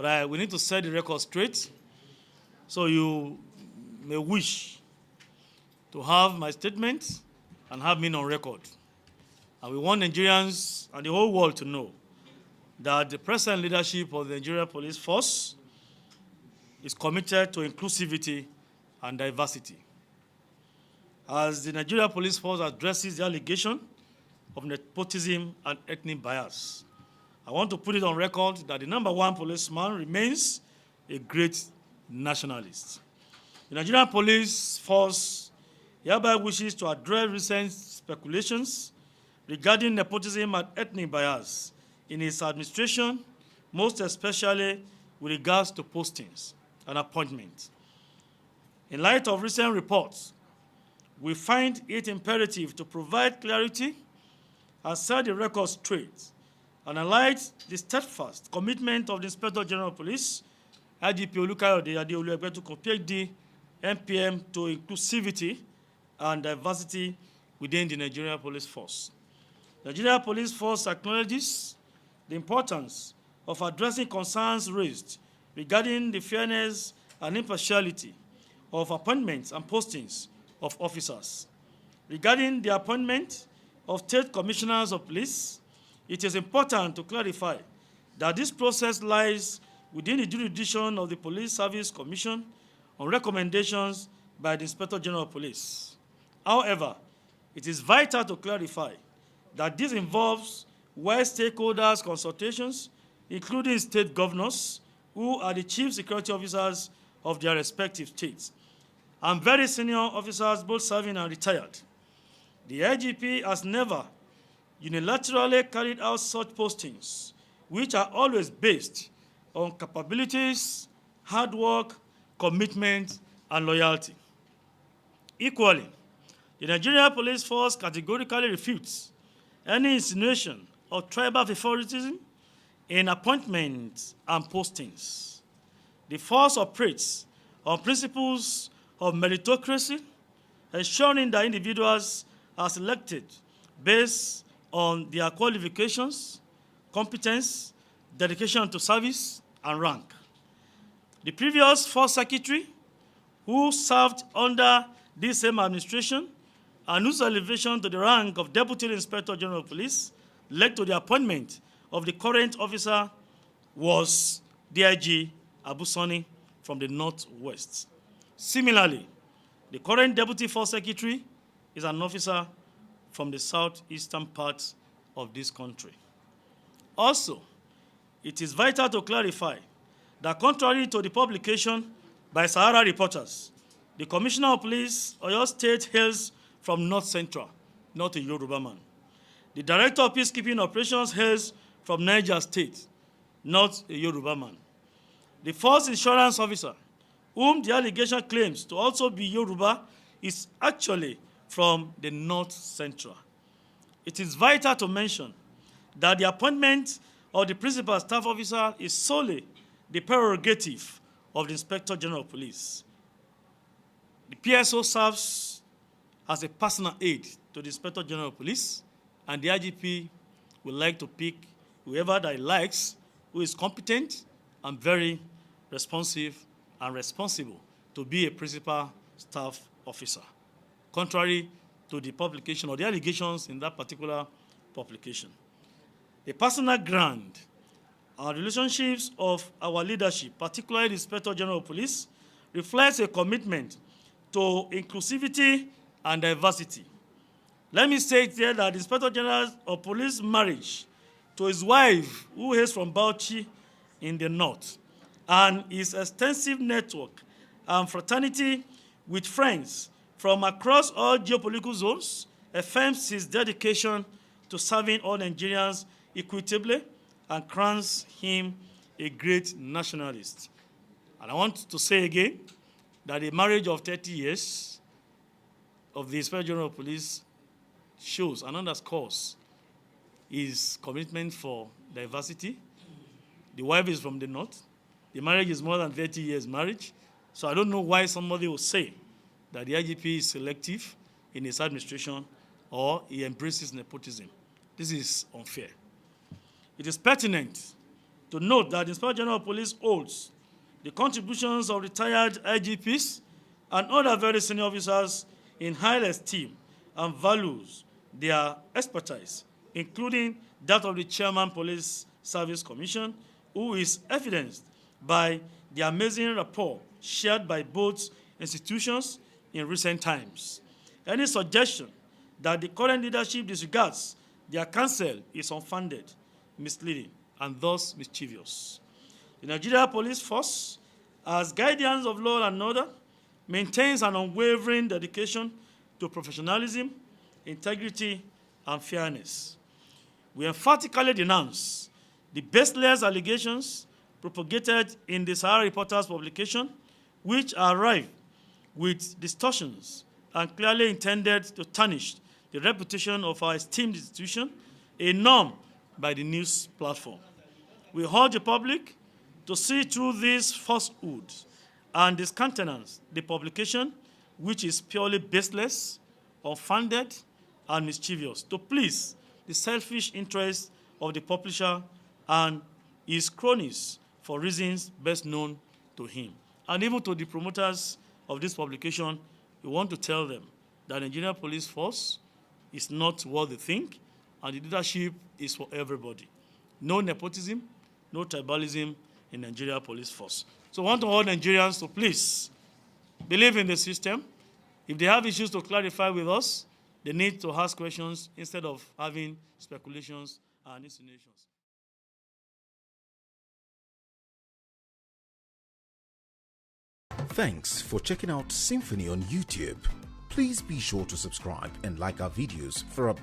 But we need to set the record straight. So you may wish to have my statement and have me on record. And we want Nigerians and the whole world to know that the present leadership of the Nigerian police force is committed to inclusivity and diversity. As the Nigerian police force addresses the allegation of nepotism and ethnic bias, I want to put it on record that the #1 policeman remains a great nationalist. The Nigerian police force hereby wishes to address recent speculations regarding nepotism and ethnic bias in its administration, most especially with regards to postings and appointments. In light of recent reports, we find it imperative to provide clarity and set the record straight and highlight the steadfast commitment of the Inspector General of Police, IGP Olukayode Adeolu-Egbetukun, PhD, MPM, to inclusivity and diversity within the Nigerian police force. The Nigerian police force acknowledges the importance of addressing concerns raised regarding the fairness and impartiality of appointments and postings of officers. Regarding the appointment of state commissioners of police, it is important to clarify that this process lies within the jurisdiction of the Police Service Commission on recommendations by the Inspector General of Police. However, it is vital to clarify that this involves wide stakeholders' consultations, including state governors, who are the chief security officers of their respective states, and very senior officers, both serving and retired. The IGP has never unilaterally carried out such postings, which are always based on capabilities, hard work, commitment, and loyalty. Equally, the Nigerian police force categorically refutes any insinuation of tribal favoritism in appointments and postings. The force operates on principles of meritocracy, ensuring that individuals are selected based on their qualifications, competence, dedication to service, and rank. The previous force secretary, who served under this same administration and whose elevation to the rank of Deputy Inspector General of Police led to the appointment of the current officer, was DIG Abusoni from the Northwest. Similarly, the current Deputy Force Secretary is an officer from the southeastern part of this country. Also, it is vital to clarify that contrary to the publication by Sahara reporters, the Commissioner of Police, Oyo State, hails from North Central, not a Yoruba man. The Director of Peacekeeping Operations hails from Niger State, not a Yoruba man. The first insurance officer, whom the allegation claims to also be Yoruba, is actually from the North Central. It is vital to mention that the appointment of the principal staff officer is solely the prerogative of the Inspector General of Police. The PSO serves as a personal aide to the Inspector General of Police, and the IGP would like to pick whoever that he likes, who is competent and very responsive and responsible to be a principal staff officer, contrary to the publication or the allegations in that particular publication. A personal grant and relationships of our leadership, particularly the Inspector General of Police, reflects a commitment to inclusivity and diversity. Let me say here that the Inspector General of Police marriage to his wife, who hails from Bauchi in the north, and his extensive network and fraternity with friends from across all geopolitical zones affirms his dedication to serving all Nigerians equitably and crowns him a great nationalist. And I want to say again that a marriage of 30 years of the Inspector General of Police shows and underscores his commitment for diversity. The wife is from the north. The marriage is more than 30 years marriage. So I don't know why somebody will say that the IGP is selective in his administration or he embraces nepotism. This is unfair. It is pertinent to note that the Inspector General of Police holds the contributions of retired IGPs and other very senior officers in high esteem and values their expertise, including that of the Chairman Police Service Commission, who is evidenced by the amazing rapport shared by both institutions in recent times. Any suggestion that the current leadership disregards their counsel is unfounded, misleading, and thus mischievous. The Nigerian Police Force, as guardians of law and order, maintains an unwavering dedication to professionalism, integrity, and fairness. We emphatically denounce the baseless allegations propagated in the Sahara Reporters publication, which are rife with distortions and clearly intended to tarnish the reputation of our esteemed institution, a norm by the news platform. We urge the public to see through these falsehoods and discountenance the publication, which is purely baseless, unfounded, and mischievous, to please the selfish interests of the publisher and his cronies for reasons best known to him. And even to the promoters of this publication, we want to tell them that the Nigerian Police Force is not what they think, and the leadership is for everybody. No nepotism, no tribalism in Nigeria Police Force. So I want to all Nigerians to please believe in the system. If they have issues to clarify with us, they need to ask questions instead of having speculations and insinuations. Thanks for checking out SYMFONI on YouTube. Please be sure to subscribe and like our videos for updates.